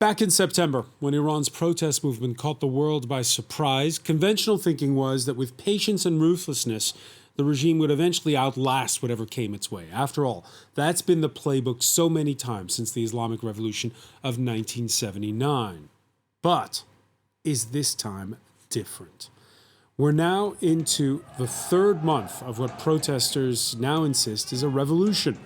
Back in September, when Iran's protest movement caught the world by surprise, conventional thinking was that with patience and ruthlessness, the regime would eventually outlast whatever came its way. After all, that's been the playbook so many times since the Islamic Revolution of 1979. But is this time different? We're now into the third month of what protesters now insist is a revolution.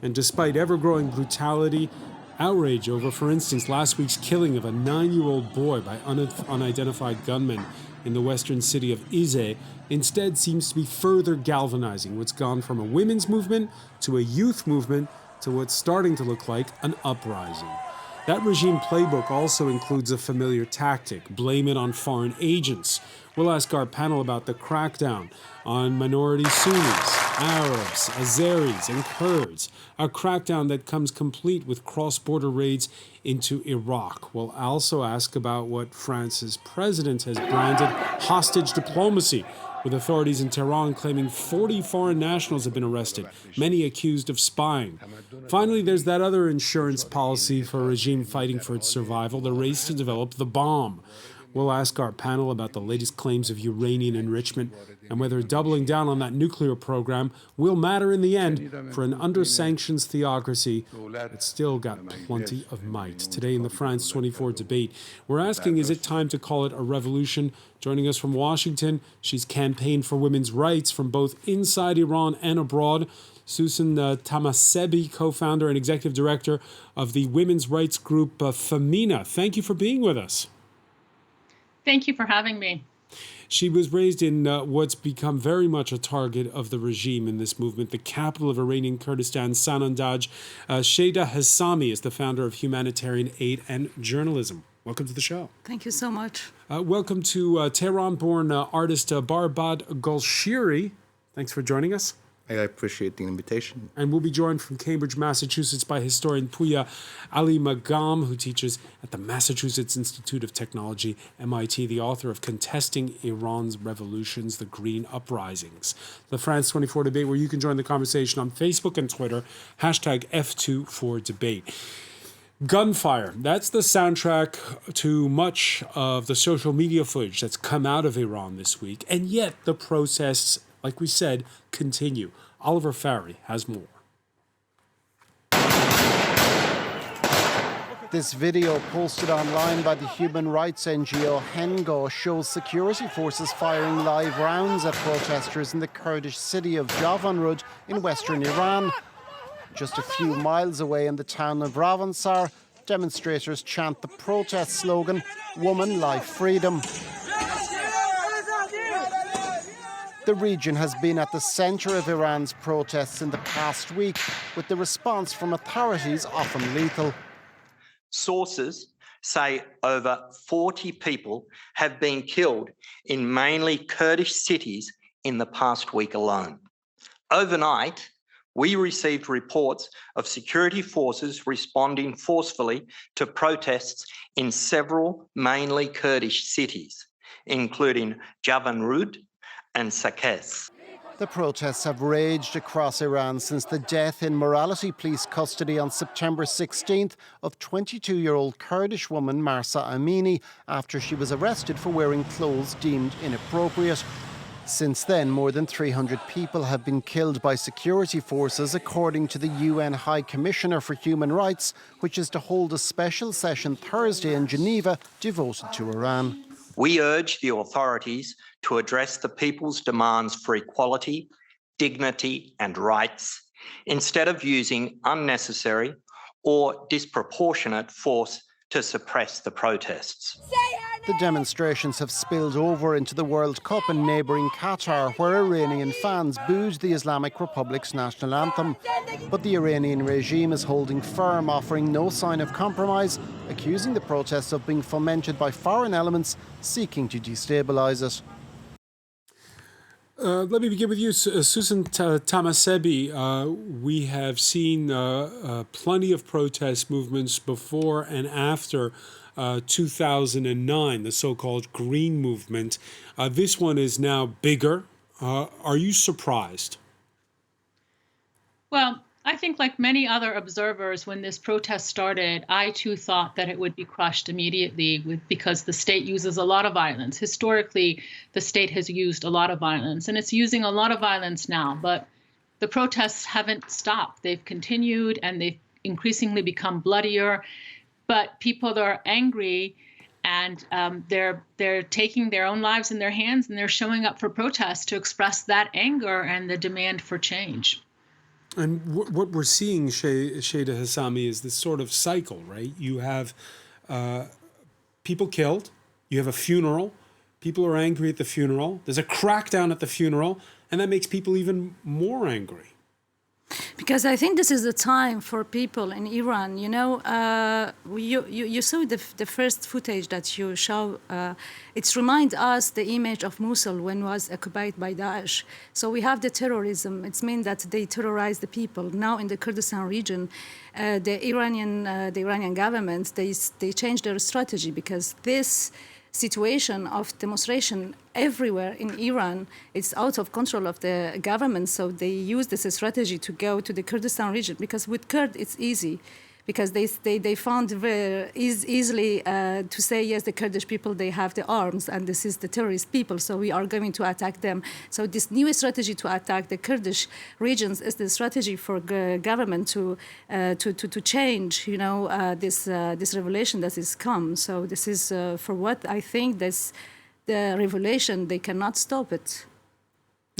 And despite ever-growing brutality, outrage over, for instance, last week's killing of a 9-year-old boy by unidentified gunmen in the western city of Izeh, instead seems to be further galvanizing what's gone from a women's movement to a youth movement to what's starting to look like an uprising. That regime playbook also includes a familiar tactic: blame it on foreign agents. We'll ask our panel about the crackdown on minority Sunnis, Arabs, Azeris, and Kurds, a crackdown that comes complete with cross-border raids into Iraq. We'll also ask about what France's president has branded hostage diplomacy, with authorities in Tehran claiming 40 foreign nationals have been arrested, many accused of spying. Finally, there's that other insurance policy for a regime fighting for its survival, the race to develop the bomb. We'll ask our panel about the latest claims of uranium enrichment and whether doubling down on that nuclear program will matter in the end for an under-sanctions theocracy that's still got plenty of might. Today in the France 24 debate, we're asking, is it time to call it a revolution? Joining us from Washington, she's campaigned for women's rights from both inside Iran and abroad. Susan Tahmasebi, co-founder and executive director of the women's rights group Femina. Thank you for being with us. Thank you for having me. She was raised in what's become very much a target of the regime in this movement, the capital of Iranian Kurdistan, Sanandaj. Sheda Hassami is the founder of Humanitarian Aid and Journalism. Welcome to the show. Thank you so much. Welcome to Tehran-born artist Barbad Golshiri. Thanks for joining us. I appreciate the invitation. And we'll be joined from Cambridge, Massachusetts by historian Pouya Ali-Magam, who teaches at the Massachusetts Institute of Technology, MIT, the author of Contesting Iran's Revolutions, the Green Uprisings. The France 24 debate, where you can join the conversation on Facebook and Twitter, hashtag F24debate. Gunfire, that's the soundtrack to much of the social media footage that's come out of Iran this week. And yet the protests, like we said, continue. Oliver Farry has more. This video posted online by the human rights NGO Hengo shows security forces firing live rounds at protesters in the Kurdish city of Javanrud in western Iran. Just a few miles away in the town of Ravansar, demonstrators chant the protest slogan, "Woman, Life, Freedom." The region has been at the centre of Iran's protests in the past week, with the response from authorities often lethal. Sources say over 40 people have been killed in mainly Kurdish cities in the past week alone. Overnight, we received reports of security forces responding forcefully to protests in several mainly Kurdish cities, including Javanrud and Sakes. The protests have raged across Iran since the death in morality police custody on September 16th of 22-year-old Kurdish woman Mahsa Amini after she was arrested for wearing clothes deemed inappropriate. Since then, more than 300 people have been killed by security forces, according to the UN High Commissioner for Human Rights, which is to hold a special session Thursday in Geneva devoted to Iran. We urge the authorities to address the people's demands for equality, dignity, and rights, instead of using unnecessary or disproportionate force to suppress the protests. The demonstrations have spilled over into the World Cup in neighbouring Qatar, where Iranian fans booed the Islamic Republic's national anthem. But the Iranian regime is holding firm, offering no sign of compromise, accusing the protests of being fomented by foreign elements seeking to destabilise it. Let me begin with you, Susan Tahmasebi. We have seen plenty of protest movements before and after 2009, the so-called Green Movement. This one is now bigger. Are you surprised? Well, I think, like many other observers, when this protest started, I too thought that it would be crushed immediately because the state uses a lot of violence. Historically, the state has used a lot of violence, and it's using a lot of violence now. But the protests haven't stopped. They've continued, and they've increasingly become bloodier. But people are angry, and they're taking their own lives in their hands, and they're showing up for protests to express that anger and the demand for change. And what we're seeing, Shada Hassami, is this sort of cycle, right? You have people killed, you have a funeral, people are angry at the funeral, there's a crackdown at the funeral, and that makes people even more angry. Because I think this is the time for people in Iran. You know, you saw the first footage that you show. It reminds us the image of Mosul when it was occupied by Daesh. So we have the terrorism. It means that they terrorize the people. Now in the Kurdistan region, the Iranian government they changed their strategy because this situation of demonstration everywhere in Iran, it's out of control of the government. So they use this strategy to go to the Kurdistan region because with Kurd it's easy because they found very easily to say, yes, the Kurdish people, they have the arms and this is the terrorist people, so we are going to attack them. So this new strategy to attack the Kurdish regions is the strategy for government to change, you know, this revelation that is come. So this is, for what I think, the revelation, they cannot stop it.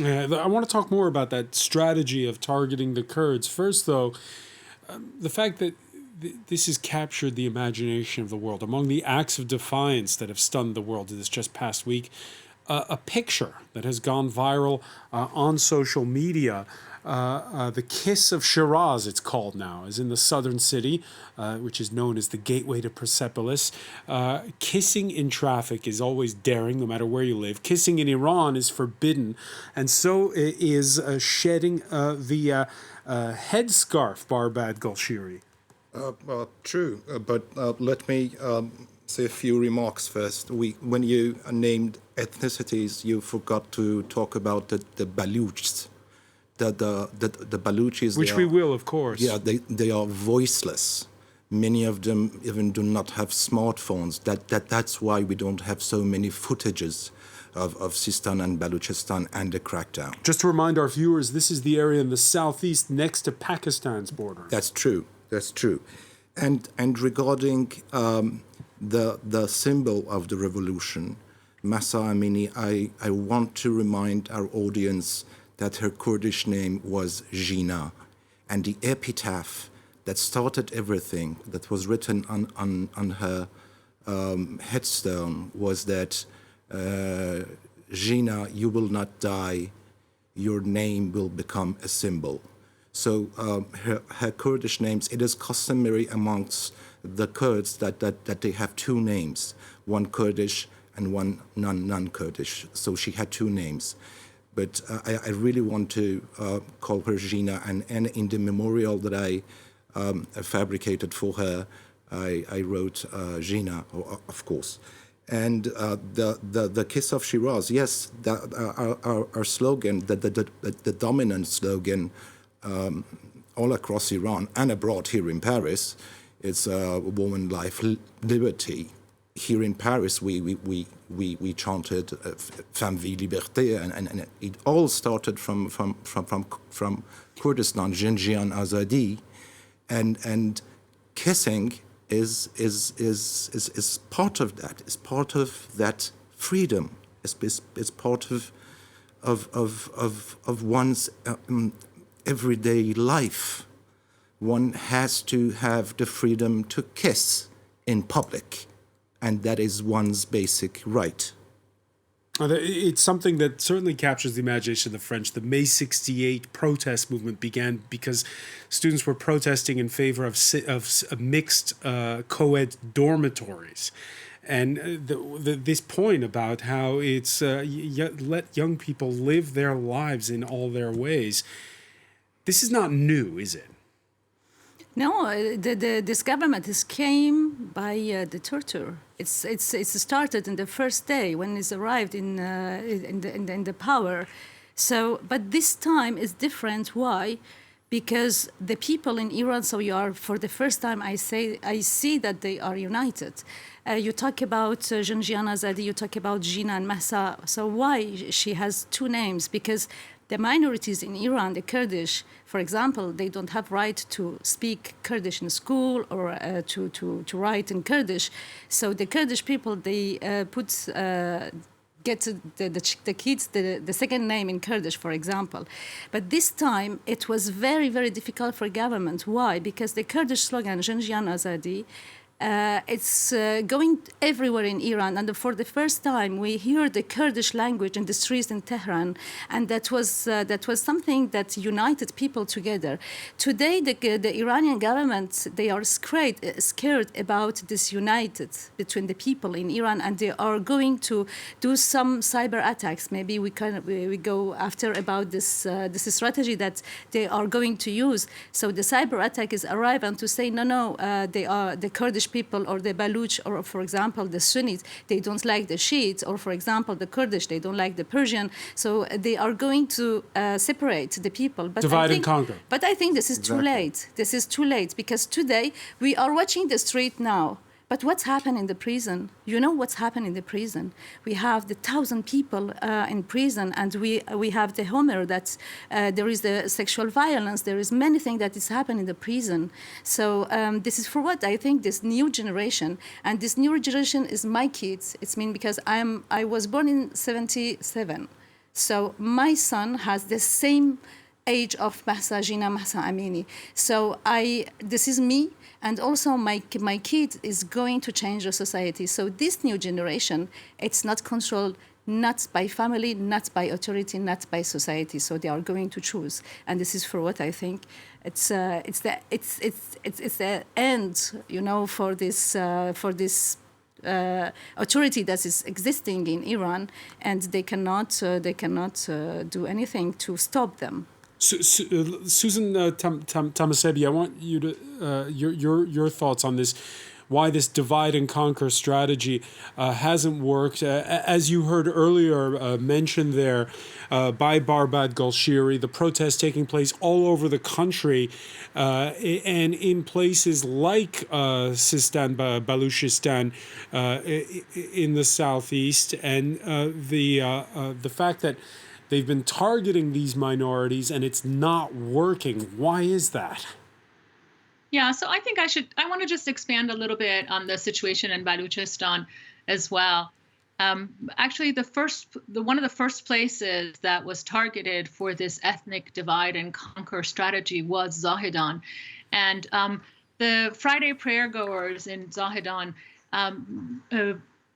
I want to talk more about that strategy of targeting the Kurds. First, though, the fact that this has captured the imagination of the world. Among the acts of defiance that have stunned the world this just past week, a picture that has gone viral on social media, the Kiss of Shiraz, it's called now, is in the southern city, which is known as the gateway to Persepolis. Kissing in traffic is always daring, no matter where you live. Kissing in Iran is forbidden, and so is shedding the headscarf, Barbad Golshiri. True, but let me say a few remarks first. When you named ethnicities, you forgot to talk about the Baluchs. The Baluchis, Which we will, of course. Yeah, they are voiceless. Many of them even do not have smartphones. That's why we don't have so many footages of Sistan and Baluchistan and the crackdown. Just to remind our viewers, this is the area in the southeast next to Pakistan's border. That's true. That's true. And regarding the symbol of the revolution, Mahsa Amini, I want to remind our audience that her Kurdish name was Jina, and the epitaph that started everything, that was written on her headstone, was that Jina, you will not die, your name will become a symbol. So her Kurdish names, it is customary amongst the Kurds that they have two names, one Kurdish and one non-Kurdish. So she had two names. But I really want to call her Jina, and in the memorial that I fabricated for her, I wrote Jina, of course. And the Kiss of Shiraz, yes, our slogan, the dominant slogan, all across Iran and abroad here in Paris, it's woman, life, liberty. Here in Paris, we chanted "Femme, vie, liberté," and it all started from Kurdistan, Jinjian Azadi, and kissing is part of that. It's part of that freedom. It's part of one's everyday life. One has to have the freedom to kiss in public, and that is one's basic right. It's something that certainly captures the imagination of the French. The May 68 protest movement began because students were protesting in favor of mixed co-ed dormitories. And this point about how it's let young people live their lives in all their ways, this is not new, is it? No, this government came by the torture. It's started in the first day when it's arrived in the power. So, but this time is different. Why? because the people in Iran, so you are, for the first time, I see that they are united. You talk about Janjian Azadi, you talk about Jina and Mahsa. So why she has two names? Because the minorities in Iran, the Kurdish, for example, they don't have right to speak Kurdish in school or to write in Kurdish. So the Kurdish people, they get the kids the second name in Kurdish, for example. But this time, it was very, very difficult for government. Why? Because the Kurdish slogan, Janjian Azadi, it's going everywhere in Iran, and for the first time we hear the Kurdish language in the streets in Tehran, and that was something that united people together. Today, the Iranian government, they are scared about this united between the people in Iran, and they are going to do some cyber attacks. Maybe we go after about this strategy that they are going to use. So the cyber attack is arriving to say no, they are the Kurdish people or the Baluch, or for example the Sunnis, they don't like the Shiites, or for example the Kurdish, they don't like the Persian. So they are going to separate the people. But divide and conquer. But I think this is too late. This is too late, because today we are watching the street now. But what's happened in the prison? You know what's happened in the prison? We have the 1,000 people in prison, and we have the Homer that there is the sexual violence. There is many things that is happening in the prison. So this is for what I think this new generation, and this new generation is my kids. It's mean because I was born in 1977, so my son has the same age of Mahsa Jina, Mahsa Amini. So this is me. And also my kid is going to change the society. So this new generation, it's not controlled not by family, not by authority, not by society. So they are going to choose. And this is for what I think it's the end, you know, for this authority that is existing in Iran, and they cannot do anything to stop them. Susan Tahmasebi, I want you to your thoughts on this. Why this divide and conquer strategy hasn't worked, as you heard earlier mentioned there by Barbad Golshiri, the protests taking place all over the country, and in places like Sistan, Baluchistan, in the southeast, and the fact that they've been targeting these minorities and it's not working. Why is that? Yeah, so I think I want to just expand a little bit on the situation in Baluchistan as well. Actually, one of the first places that was targeted for this ethnic divide and conquer strategy was Zahedan. And the Friday prayer goers in Zahedan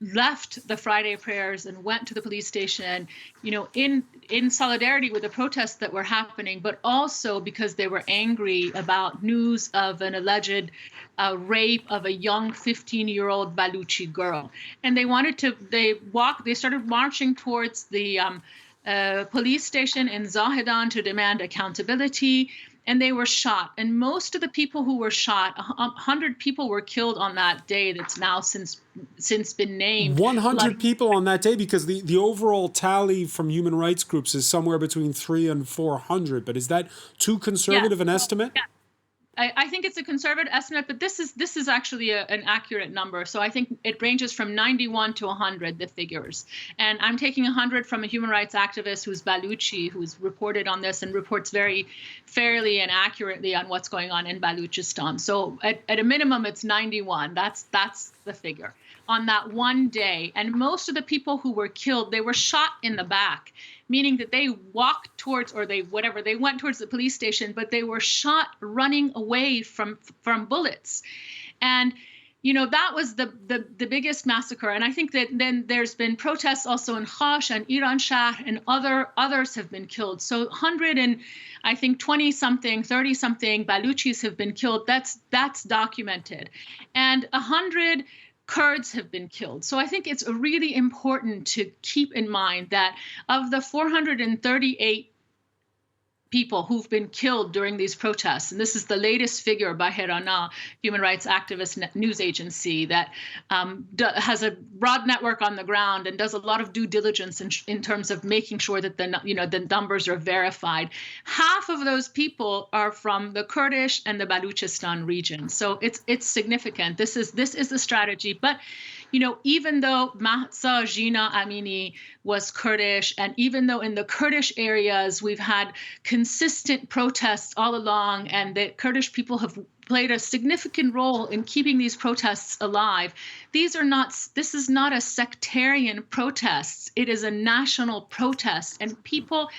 left the Friday prayers and went to the police station, you know, in solidarity with the protests that were happening, but also because they were angry about news of an alleged rape of a young 15-year-old Baluchi girl. And they started marching towards the police station in Zahedan to demand accountability. And they were shot. And most of the people who were shot, 100 people were killed on that day. That's now since been named. 100 people on that day, because the overall tally from human rights groups is somewhere between 300 and 400. But is that too conservative an estimate? Yeah. I think it's a conservative estimate, but this is actually an accurate number. So I think it ranges from 91 to 100, the figures. And I'm taking 100 from a human rights activist who's Baluchi, who's reported on this and reports very fairly and accurately on what's going on in Baluchistan. So at a minimum, it's 91. That's the figure on that one day. And most of the people who were killed, they were shot in the back, meaning that they walked towards, or they went towards the police station, but they were shot running away from bullets. And, you know, that was the biggest massacre. And I think that then there's been protests also in Khash and Iranshahr, and others have been killed. So 100 and I think 20-something, 30-something Baluchis have been killed. That's documented. And 100 Kurds have been killed. So I think it's really important to keep in mind that of the 438 people who've been killed during these protests. And this is the latest figure by Herana, human rights activist news agency that has a broad network on the ground and does a lot of due diligence in terms of making sure that the numbers are verified. Half of those people are from the Kurdish and the Baluchistan region. So it's significant. This is the strategy. But even though Mahsa Jina Amini was Kurdish, and even though in the Kurdish areas we've had consistent protests all along, and the Kurdish people have played a significant role in keeping these protests alive, this is not a sectarian protest. It is a national protest, and people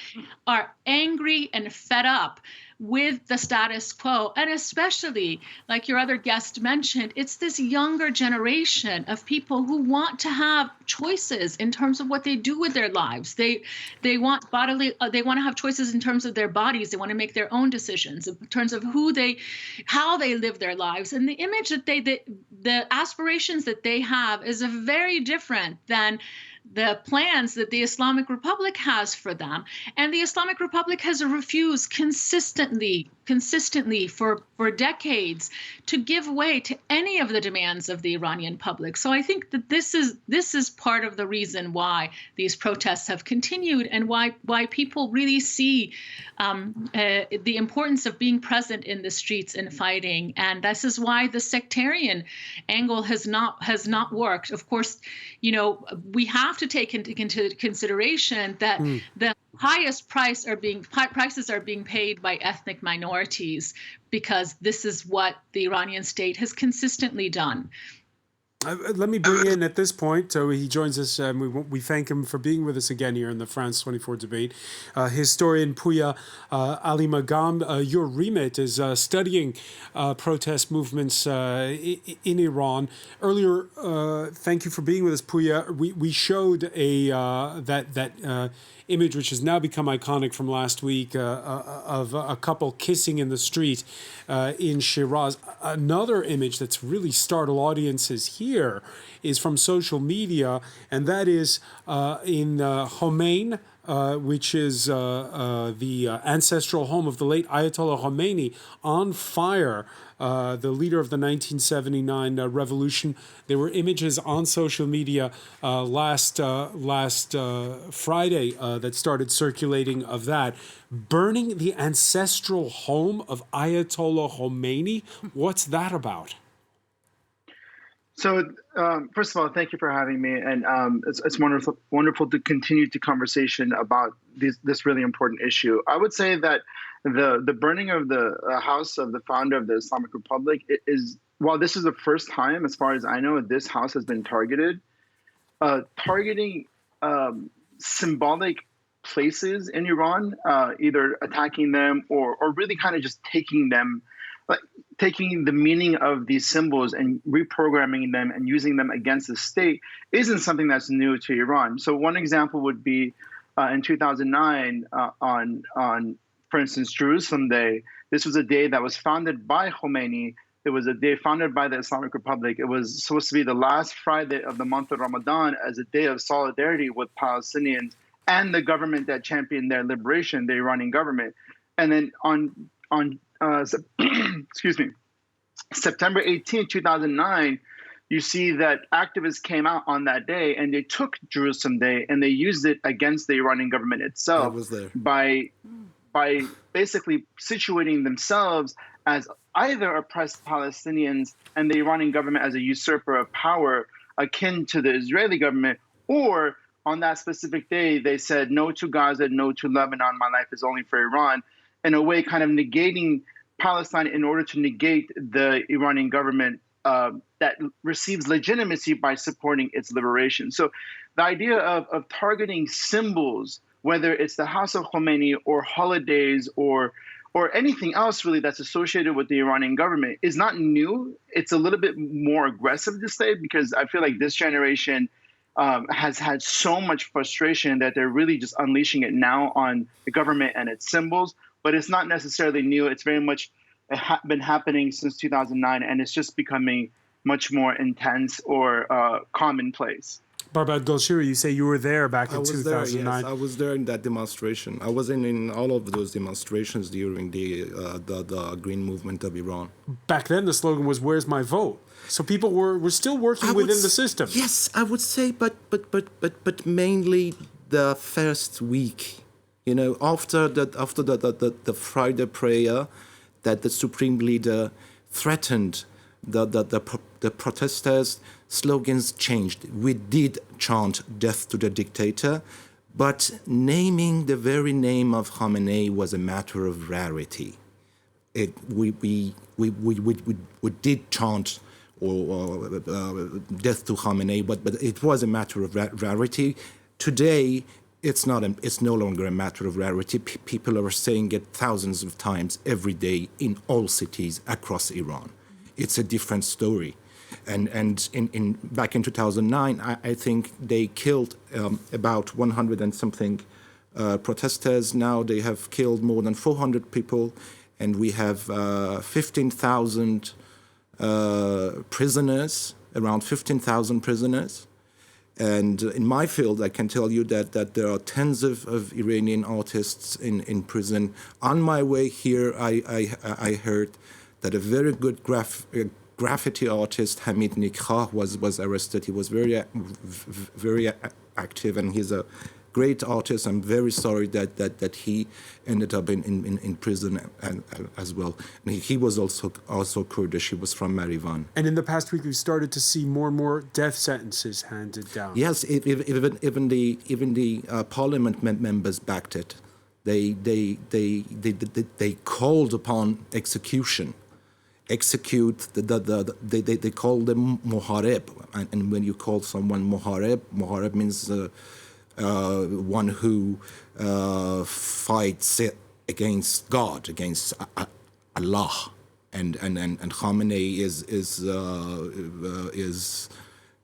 are angry and fed up with the status quo. And especially, like your other guest mentioned, it's this younger generation of people who want to have choices in terms of what they do with their lives. They want they want to have choices in terms of their bodies. They want to make their own decisions in terms of how they live their lives. And the image that the aspirations that they have is very different than the plans that the Islamic Republic has for them. And the Islamic Republic has refused consistently for decades to give way to any of the demands of the Iranian public. So I think that this is part of the reason why these protests have continued, and why people really see the importance of being present in the streets and fighting. And this is why the sectarian angle has not worked. Of course, we have to take into consideration that the highest prices are being paid by ethnic minorities, because this is what the Iranian state has consistently done. Let me bring in at this point, so he joins us, and we thank him for being with us again here in the France 24 debate. Historian Pouya Ali Magam, your remit is studying protest movements in Iran. Earlier, thank you for being with us, Pouya. We showed that image, which has now become iconic from last week, of a couple kissing in the street in Shiraz. Another image that's really startled audiences here is from social media, and that is in Khomeini, which is the ancestral home of the late Ayatollah Khomeini, on fire. The leader of the 1979 revolution. There were images on social media last Friday that started circulating of that. Burning the ancestral home of Ayatollah Khomeini? What's that about? So, first of all, thank you for having me, and it's wonderful to continue the conversation about this really important issue. I would say that the burning of the house of the founder of the Islamic Republic is, while this is the first time, as far as I know, this house has been targeted, targeting symbolic places in Iran, either attacking them or really kind of just taking the meaning of these symbols and reprogramming them and using them against the state isn't something that's new to Iran. So one example would be in 2009 on, for instance, Jerusalem Day. This was a day that was founded by Khomeini. It was a day founded by the Islamic Republic. It was supposed to be the last Friday of the month of Ramadan as a day of solidarity with Palestinians and the government that championed their liberation, the Iranian government. And then on excuse me, September 18, 2009, you see that activists came out on that day and they took Jerusalem Day and they used it against the Iranian government itself by basically situating themselves as either oppressed Palestinians and the Iranian government as a usurper of power akin to the Israeli government, or on that specific day, they said no to Gaza, no to Lebanon, my life is only for Iran, in a way kind of negating Palestine in order to negate the Iranian government that receives legitimacy by supporting its liberation. So the idea of targeting symbols, whether it's the House of Khomeini or holidays or anything else really that's associated with the Iranian government, is not new. It's a little bit more aggressive to say, because I feel like this generation has had so much frustration that they're really just unleashing it now on the government and its symbols. But it's not necessarily new. It's very much been happening since 2009, and it's just becoming much more intense or commonplace. Barbad Golshiri, you say you were there back I in was there, 2009. yes. I was there in that demonstration. I was in all of those demonstrations during the Green Movement of Iran. Back then, the slogan was "Where's my vote?" So people were still working within the system. Yes, I would say, but mainly the first week. You know, after the Friday prayer, that the supreme leader threatened the protesters, slogans changed. We did chant "Death to the dictator," but naming the very name of Khamenei was a matter of rarity. We did chant or "Death to Khamenei," but it was a matter of rarity. Today, it's no longer a matter of rarity. People are saying it thousands of times every day in all cities across Iran. It's a different story. And back in 2009, I think they killed about 100 and something protesters. Now they have killed more than 400 people, and we have 15,000 prisoners, around 15,000 prisoners. And in my field, I can tell you that there are tens of Iranian artists in prison. On my way here, I heard that a very good graffiti artist, Hamid Nikhah, was arrested. He was very active, and he's a great artist. I'm very sorry that he ended up in prison as well. And he was also Kurdish. He was from Marivan. And in the past week, we've started to see more and more death sentences handed down. Yes, even the parliament members backed it. They called upon execution. Execute they call them muharib, and when you call someone muharib means one who fights against God, against Allah, and Khamenei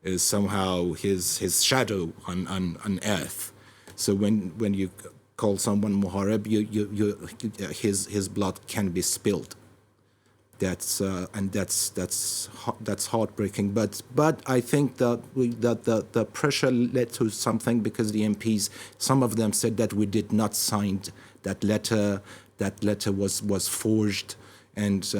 is somehow his shadow on earth. So when you call someone muharib, his blood can be spilled. That's heartbreaking. But I think that the pressure led to something, because the MPs, some of them said that we did not sign that letter. That letter was forged, and so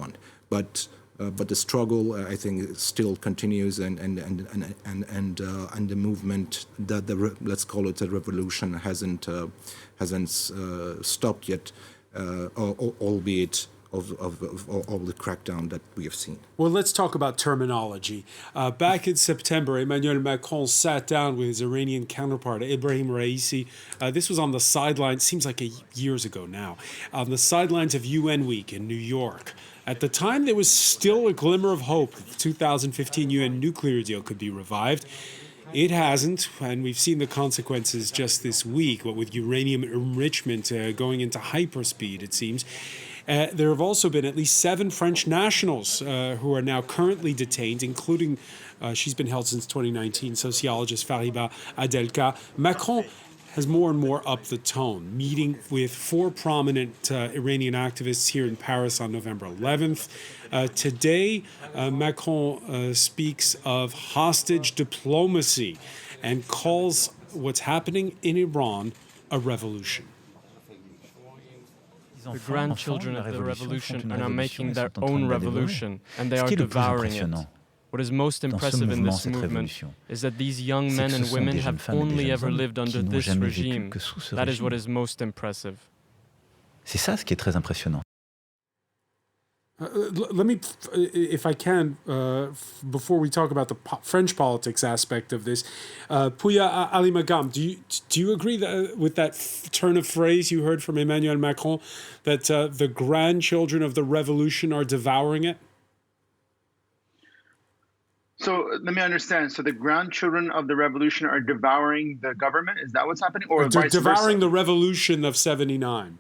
on. But the struggle, I think, still continues, and the movement, let's call it a revolution, hasn't stopped yet. Albeit of all the crackdown that we have seen. Well, let's talk about terminology. Back in September, Emmanuel Macron sat down with his Iranian counterpart, Ebrahim Raisi. This was on the sidelines, seems like years ago now, on the sidelines of UN Week in New York. At the time, there was still a glimmer of hope that the 2015 UN nuclear deal could be revived. It hasn't, and we've seen the consequences just this week, what with uranium enrichment going into hyperspeed, it seems. There have also been at least 7 French nationals who are now currently detained, including, she's been held since 2019, sociologist Fariba Adelka. Macron has more and more upped the tone, meeting with 4 prominent Iranian activists here in Paris on November 11th. Today, Macron speaks of hostage diplomacy and calls what's happening in Iran a revolution. The grandchildren of the revolution are now making their own revolution, and they are devouring it. What is most impressive in this movement is that these young men and women have only ever lived under this regime. That is what is most impressive. C'est ça ce qui est très impressionnant. Let me, if I can, before we talk about the French politics aspect of this, Pouya Ali Magam, do you agree with that turn of phrase you heard from Emmanuel Macron, that the grandchildren of the revolution are devouring it? So let me understand. So the grandchildren of the revolution are devouring the government? Is that what's happening? Or they're vice devouring versa? the revolution of 79.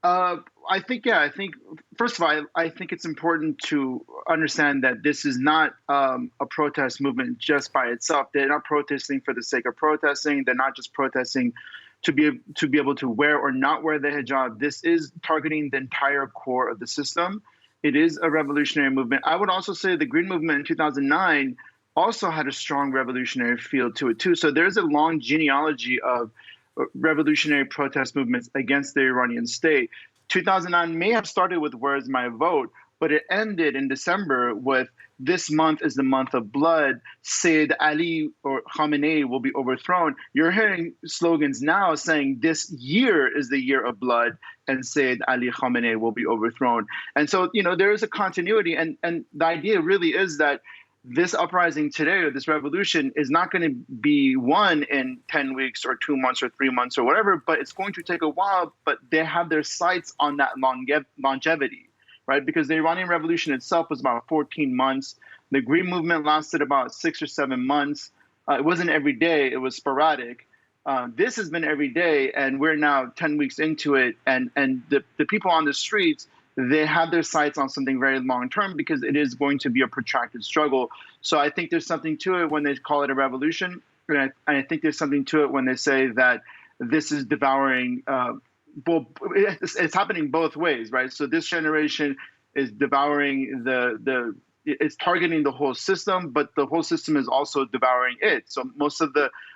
I think, first of all, I think it's important to understand that this is not a protest movement just by itself. They're not protesting for the sake of protesting. They're not just protesting to be able to wear or not wear the hijab. This is targeting the entire core of the system. It is a revolutionary movement. I would also say the Green Movement in 2009 also had a strong revolutionary feel to it too. So there's a long genealogy of revolutionary protest movements against the Iranian state. 2009 may have started with "Where's My Vote," but it ended in December with "This month is the month of blood. Sayyid Ali or Khamenei will be overthrown." You're hearing slogans now saying "This year is the year of blood, and Sayyid Ali Khamenei will be overthrown." And so, there is a continuity, and the idea really is that this uprising today, or this revolution, is not going to be won in 10 weeks or 2 months or 3 months or whatever, but it's going to take a while. But they have their sights on that longevity, right? Because the Iranian Revolution itself was about 14 months. The Green Movement lasted about 6 or 7 months. It wasn't every day, it was sporadic. This has been every day, and we're now 10 weeks into it. And the people on the streets, they have their sights on something very long-term because it is going to be a protracted struggle. So I think there's something to it when they call it a revolution. And I think there's something to it when they say that this is devouring, it's happening both ways, right? So this generation is devouring it's targeting the whole system, but the whole system is also devouring it. So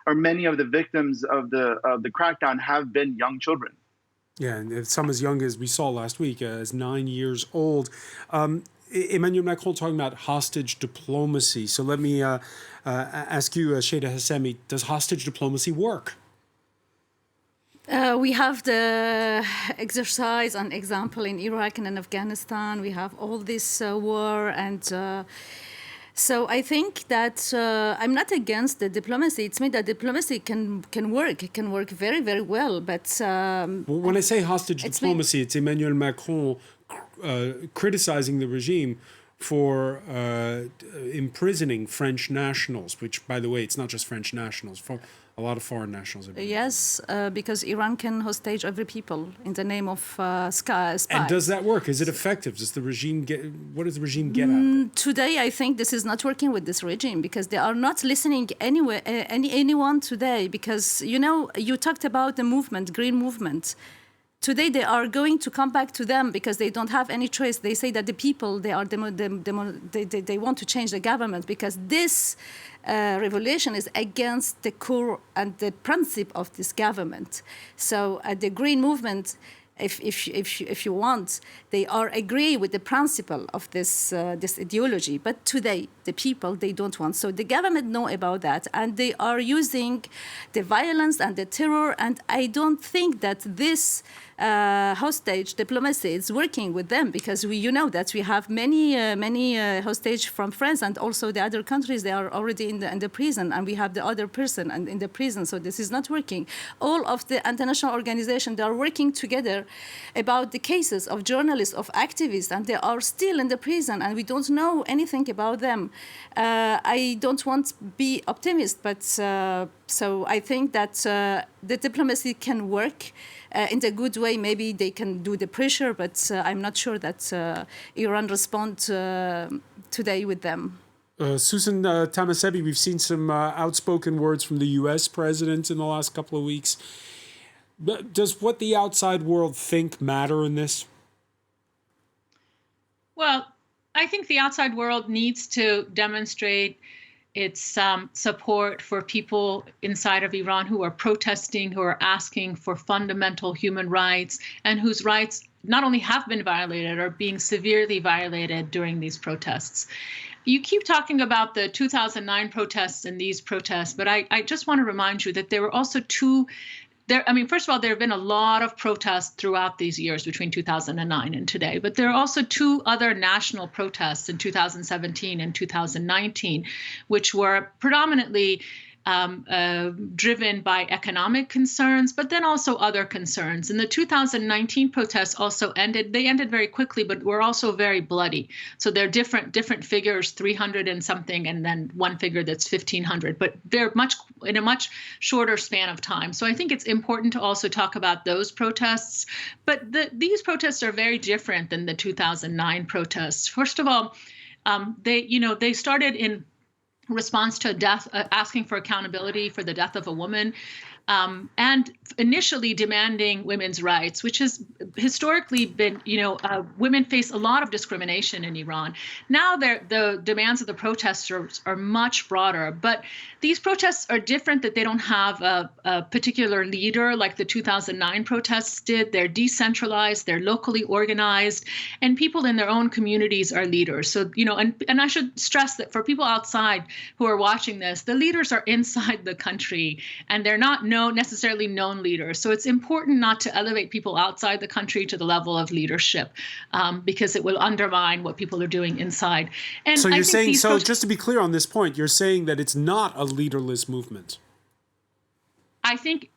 many of the victims of the crackdown have been young children. Yeah, and some as young as we saw last week, as 9 years old. Emmanuel Macron talking about hostage diplomacy. So let me ask you, Shada Hassemi, does hostage diplomacy work? We have the exercise and example in Iraq and in Afghanistan. We have all this war and... So I think that I'm not against the diplomacy. It's me that diplomacy can work. It can work very, very well. But when I say hostage diplomacy, it's Emmanuel Macron criticizing the regime for imprisoning French nationals, which, by the way, it's not just French nationals. A lot of foreign nationals. Yes, because Iran can hostage every people in the name of spies. And does that work? Is it effective? Does the regime what does the regime get at? Today, I think this is not working with this regime because they are not listening anyone today. Because, you talked about the movement, Green Movement. Today, they are going to come back to them because they don't have any choice. They say that the people, they want to change the government because this revolution is against the core and the principle of this government. So the Green Movement, if you want, they are agree with the principle of this ideology. But today, the people, they don't want. So the government know about that, and they are using the violence and the terror. And I don't think that this hostage diplomacy is working with them because you know that we have many hostage from France and also the other countries. They are already in the prison, and we have the other person in the prison. So this is not working. All of the international organizations, they are working together about the cases of journalists, of activists, and they are still in the prison, and we don't know anything about them. I don't want to be optimist, but so I think that the diplomacy can work in a good way. Maybe they can do the pressure, but I'm not sure that Iran respond today with them. Susan Tahmasebi, we've seen some outspoken words from the U.S. president in the last couple of weeks. Does what the outside world think matter in this? Well, I think the outside world needs to demonstrate its support for people inside of Iran who are protesting, who are asking for fundamental human rights, and whose rights not only have been violated, are being severely violated during these protests. You keep talking about the 2009 protests and these protests, but I just want to remind you that there were also first of all, there have been a lot of protests throughout these years between 2009 and today, but there are also two other national protests in 2017 and 2019, which were predominantly driven by economic concerns, but then also other concerns. And the 2019 protests also ended very quickly, but were also very bloody. So they're different figures, 300 and something, and then one figure that's 1,500, but they're in a much shorter span of time. So I think it's important to also talk about those protests. But these protests are very different than the 2009 protests. First of all, they started in response to a death, asking for accountability for the death of a woman. and initially demanding women's rights, which has historically been, women face a lot of discrimination in Iran. Now the demands of the protesters are much broader, but these protests are different, that they don't have a particular leader like the 2009 protests did. They're decentralized, they're locally organized, and people in their own communities are leaders. So, and I should stress that for people outside who are watching this, the leaders are inside the country, and they're not necessarily known leaders. So it's important not to elevate people outside the country to the level of leadership, because it will undermine what people are doing inside. And so you're saying, just to be clear on this point, you're saying that it's not a leaderless movement. I think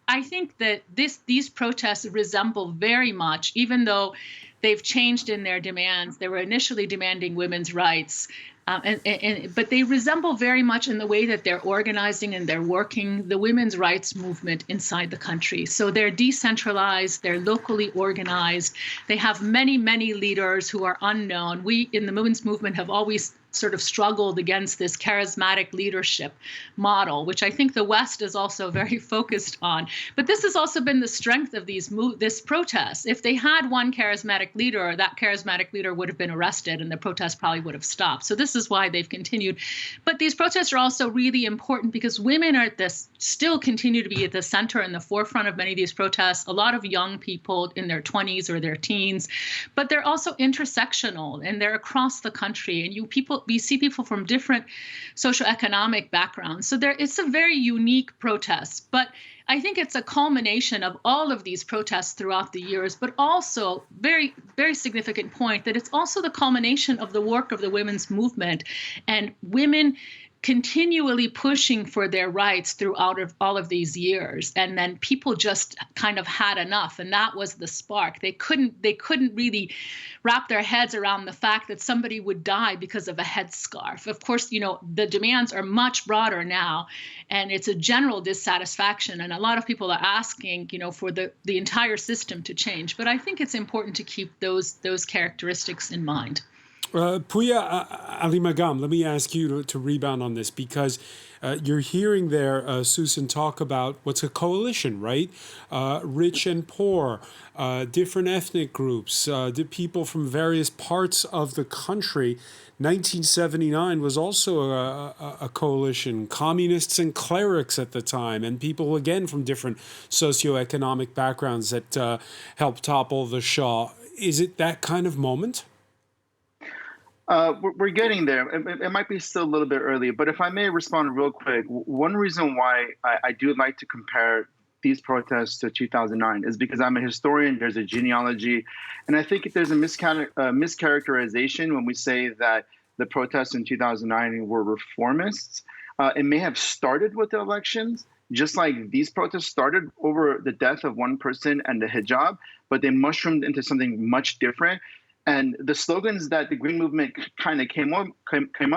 that these protests resemble very much, even though they've changed in their demands. They were initially demanding women's rights, but they resemble very much in the way that they're organizing and they're working the women's rights movement inside the country. So they're decentralized, they're locally organized, they have many, many leaders who are unknown. We in the women's movement have always sort of struggled against this charismatic leadership model, which I think the West is also very focused on. But this has also been the strength of this protest. If they had one charismatic leader, that charismatic leader would have been arrested and the protest probably would have stopped. So this is why they've continued. But these protests are also really important because women are still continue to be at the center and the forefront of many of these protests. A lot of young people in their 20s or their teens, but they're also intersectional and they're across the country. And we see people from different socioeconomic backgrounds. So it's a very unique protest. But I think it's a culmination of all of these protests throughout the years, but also very, very significant point that it's also the culmination of the work of the women's movement and women continually pushing for their rights throughout all of these years. And then people just kind of had enough. And that was the spark. They couldn't really wrap their heads around the fact that somebody would die because of a headscarf. Of course, the demands are much broader now, and it's a general dissatisfaction. And a lot of people are asking, for the entire system to change. But I think it's important to keep those characteristics in mind. Pouya Alimagam, let me ask you to rebound on this, because you're hearing there Susan talk about what's a coalition, right? Rich and poor, different ethnic groups, people from various parts of the country. 1979 was also a coalition, communists and clerics at the time, and people, again, from different socioeconomic backgrounds that helped topple the Shah. Is it that kind of moment? We're getting there. It might be still a little bit early, but if I may respond real quick, one reason why I do like to compare these protests to 2009 is because I'm a historian. There's a genealogy, and I think there's a mischaracterization when we say that the protests in 2009 were reformists. It may have started with the elections, just like these protests started over the death of one person and the hijab, but they mushroomed into something much different. And the slogans that the Green Movement kind of came up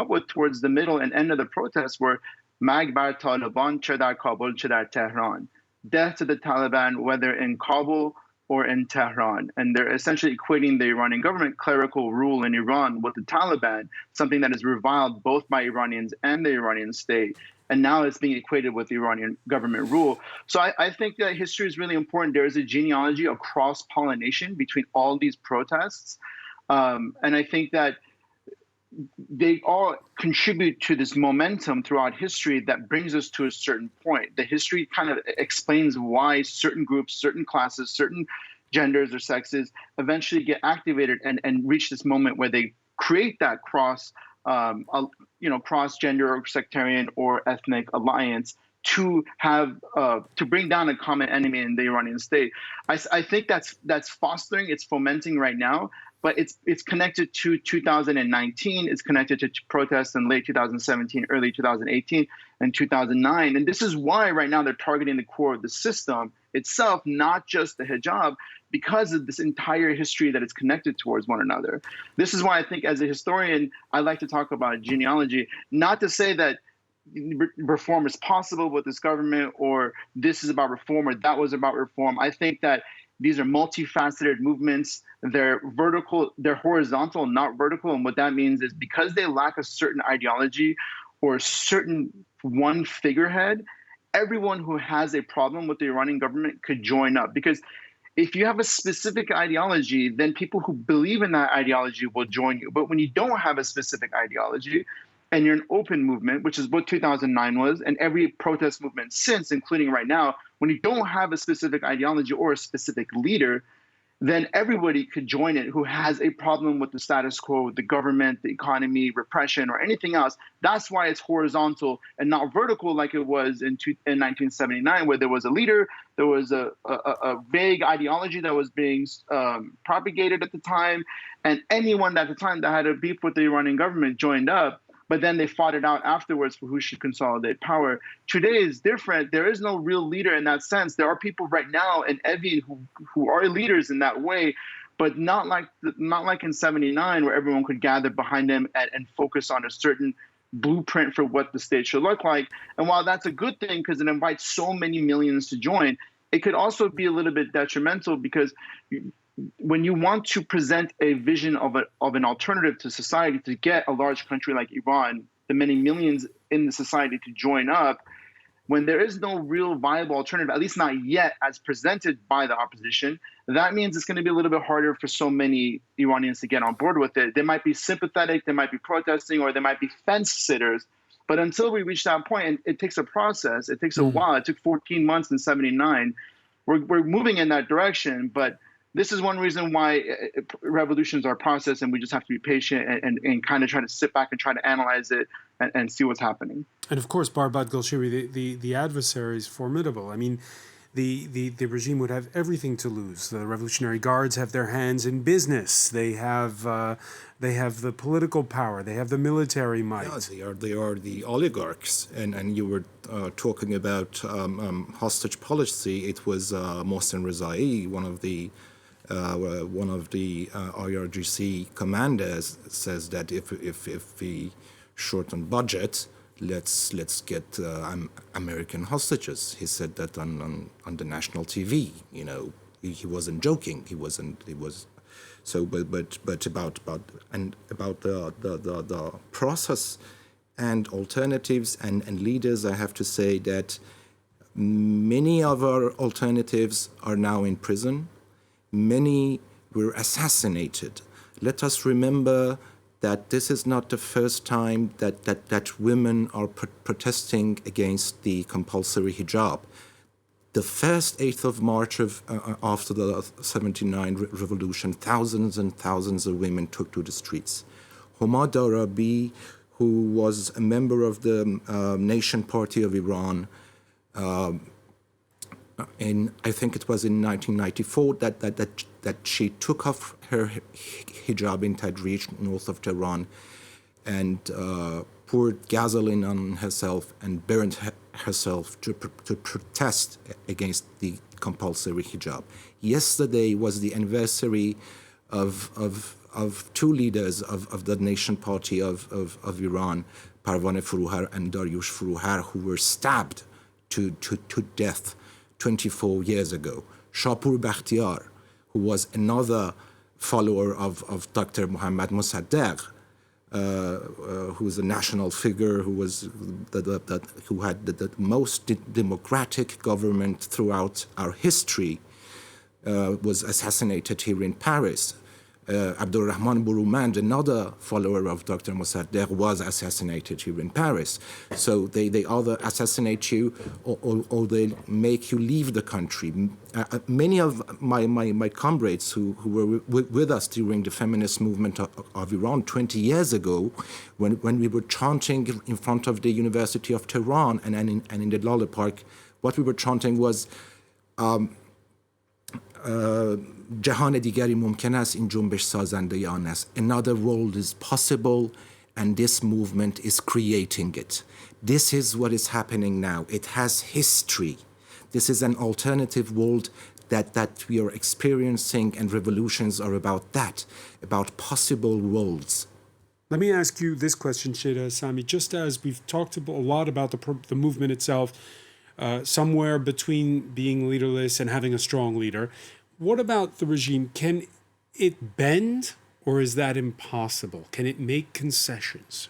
with towards the middle and end of the protests were "Mag bar Taliban, che dar Kabul, che dar Tehran," death to the Taliban, whether in Kabul or in Tehran. And they're essentially equating the Iranian government, clerical rule in Iran, with the Taliban, something that is reviled both by Iranians and the Iranian state. And now it's being equated with the Iranian government rule. So I think that history is really important. There is a genealogy of cross-pollination between all these protests. And I think that they all contribute to this momentum throughout history that brings us to a certain point. The history kind of explains why certain groups, certain classes, certain genders or sexes eventually get activated and reach this moment where they create that cross-gender or sectarian or ethnic alliance to have to bring down a common enemy in the Iranian state. I think that's fostering, it's fomenting right now. But it's connected to 2019. It's connected to protests in late 2017, early 2018, and 2009. And this is why right now they're targeting the core of the system itself, not just the hijab, because of this entire history that it's connected towards one another. This is why I think as a historian, I like to talk about genealogy, not to say that reform is possible with this government or this is about reform or that was about reform. I think that these are multifaceted movements. They're vertical, they're horizontal, not vertical. And what that means is because they lack a certain ideology or a certain one figurehead, everyone who has a problem with the Iranian government could join up. Because if you have a specific ideology, then people who believe in that ideology will join you. But when you don't have a specific ideology and you're an open movement, which is what 2009 was, and every protest movement since, including right now, when you don't have a specific ideology or a specific leader, then everybody could join it who has a problem with the status quo, the government, the economy, repression, or anything else. That's why it's horizontal and not vertical like it was in 1979, where there was a leader, there was a vague ideology that was being propagated at the time, and anyone at the time that had a beef with the Iranian government joined up. But then they fought it out afterwards for who should consolidate power. Today is different. There is no real leader in that sense. There are people right now in Evin who are leaders in that way, but not like in '79 where everyone could gather behind them and focus on a certain blueprint for what the state should look like. And while that's a good thing because it invites so many millions to join, it could also be a little bit detrimental because when you want to present a vision of an alternative to society to get a large country like Iran, the many millions in the society to join up, when there is no real viable alternative, at least not yet as presented by the opposition, that means it's going to be a little bit harder for so many Iranians to get on board with it. They might be sympathetic, they might be protesting, or they might be fence sitters. But until we reach that point, and it takes a process, it takes a while, it took 14 months in '79, we're moving in that direction, but this is one reason why revolutions are a process and we just have to be patient and kind of try to sit back and try to analyze it and see what's happening. And of course, Barbad Golshiri, the adversary is formidable. I mean, the regime would have everything to lose. The Revolutionary Guards have their hands in business. They have the political power. They have the military might. Yeah, they are the oligarchs. And you were talking about hostage policy. It was Mohsen Rezai, one of the IRGC commanders, says that if we shorten budget, let's get American hostages. He said that on the national TV. You know, he wasn't joking. He was so. But about the process and alternatives and leaders, I have to say that many of our alternatives are now in prison. Many were assassinated. Let us remember that this is not the first time that women are protesting against the compulsory hijab. The first 8th of March after the '79 revolution, thousands and thousands of women took to the streets. Homa Darabi, who was a member of the Nation Party of Iran, I think it was in 1994 that she took off her hijab in Tadrij, north of Tehran, and poured gasoline on herself and burned herself to protest against the compulsory hijab. Yesterday was the anniversary of two leaders of the Nation Party of Iran, Parvaneh Forougher and Dariush Forougher, who were stabbed to death 24 years ago. Shapur Bakhtiar, who was another follower of Dr. Mohammad Mossadegh, who was a national figure, who had the most democratic government throughout our history, was assassinated here in Paris. Abdurrahman Bourumand, another follower of Dr. Mossadegh, was assassinated here in Paris. So they either assassinate you or they make you leave the country. Many of my comrades who were with us during the feminist movement of Iran 20 years ago, when we were chanting in front of the University of Tehran and in the Lale Park, what we were chanting was جهان دیگری ممکن است این جنبش سازنده آن است. Another world is possible and this movement is creating it. This is what is happening now. It has history. This is an alternative world that we are experiencing, and revolutions are about that, about possible worlds. Let me ask you this question, Sheda Sami. Just as we've talked a lot about the movement itself, somewhere between being leaderless and having a strong leader, what about the regime? Can it bend, or is that impossible? Can it make concessions?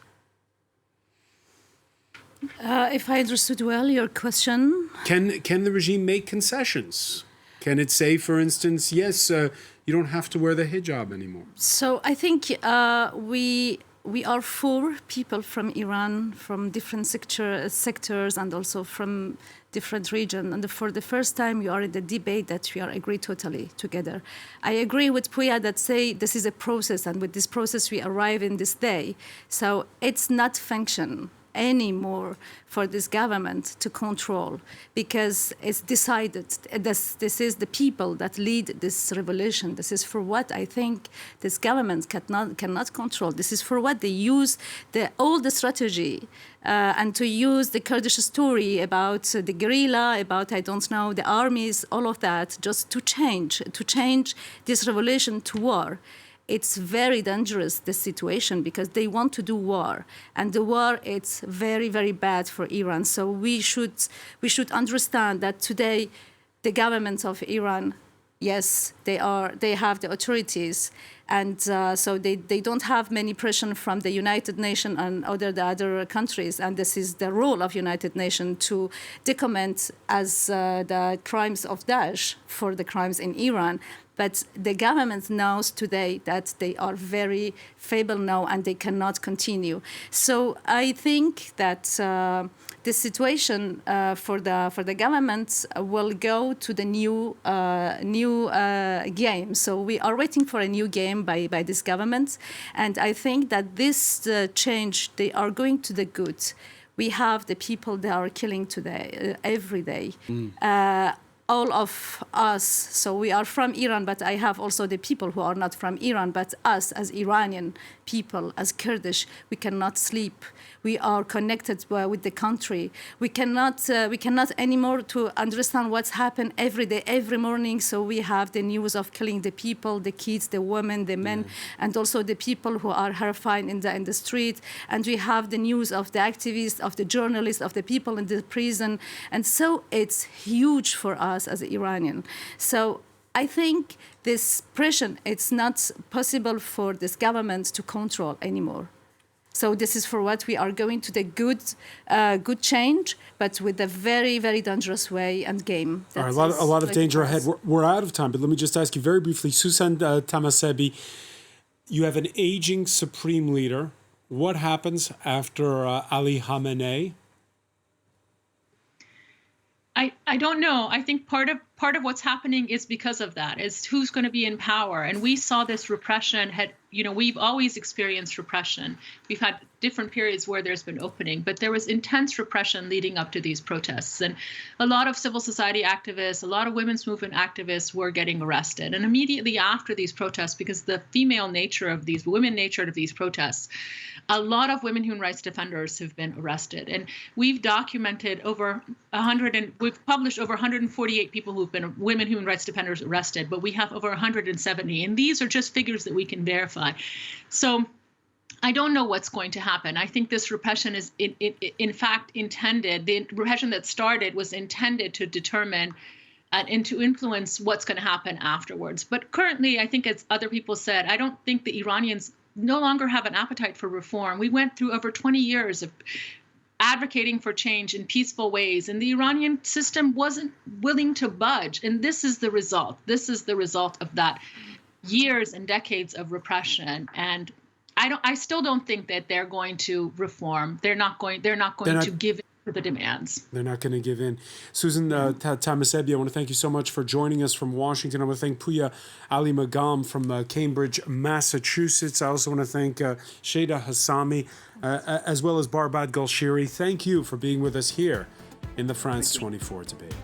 If I understood well your question. Can the regime make concessions? Can it say, for instance, yes, you don't have to wear the hijab anymore? So I think we are 4 people from Iran, from different sectors, and also from different regions. And for the first time, we are in the debate that we are agree totally together. I agree with Puya that say this is a process, and with this process, we arrive in this day. So it's not function anymore for this government to control, because it's decided this is the people that lead this revolution. This is for what I think this government cannot control. This is for what they use all the strategy and to use the Kurdish story about the guerrilla, about, I don't know, the armies, all of that, just to change this revolution to war. It's very dangerous, this situation, because they want to do war. And the war, it's very, very bad for Iran. So we should understand that today the government of Iran, yes, they have the authorities. And so they don't have many pressure from the United Nations and the other countries. And this is the role of United Nations to document as the crimes of Daesh for the crimes in Iran. But the government knows today that they are very feeble now and they cannot continue. So I think that the situation for the government will go to the new game. So we are waiting for a new game by this government. And I think that this change, they are going to the good. We have the people that are killing today, every day. All of us, so we are from Iran, but I have also the people who are not from Iran, but us as Iranian people, as Kurdish, we cannot sleep. We are connected with the country. We cannot anymore to understand what's happened every day, every morning. So we have the news of killing the people, the kids, the women, the men, and also the people who are horrified in the street. And we have the news of the activists, of the journalists, of the people in the prison. And so it's huge for us as Iranian. So I think this pressure, it's not possible for this government to control anymore. So this is for what we are going to the good change, but with a very, very dangerous way and game. All right, a lot of danger ahead. We're out of time, but let me just ask you very briefly, Susan Tahmasabi, you have an aging supreme leader. What happens after Ali Khamenei? I don't know. I think part of what's happening is because of that, is who's going to be in power. And we saw this repression we've always experienced repression. We've had different periods where there's been opening, but there was intense repression leading up to these protests. And a lot of civil society activists, a lot of women's movement activists were getting arrested. And immediately after these protests, because the women nature of these protests, a lot of women human rights defenders have been arrested. And we've documented we've published over 148 people who've been women human rights defenders arrested, but we have over 170. And these are just figures that we can verify. So I don't know what's going to happen. I think this repression is in fact intended, the repression that started was intended to determine and to influence what's going to happen afterwards. But currently, I think, as other people said, I don't think the Iranians no longer have an appetite for reform. We went through over 20 years of advocating for change in peaceful ways, and the Iranian system wasn't willing to budge. And this is the result. This is the result of that years and decades of repression. And I still don't think that they're going to reform. They're not going to give in to the demands. They're not going to give in. Susan Tahmasabi, I want to thank you so much for joining us from Washington. I want to thank Puya Ali Magam from Cambridge, Massachusetts. I also want to thank Shada Hassami, as well as Barbad Golshiri. Thank you for being with us here in the France 24 debate.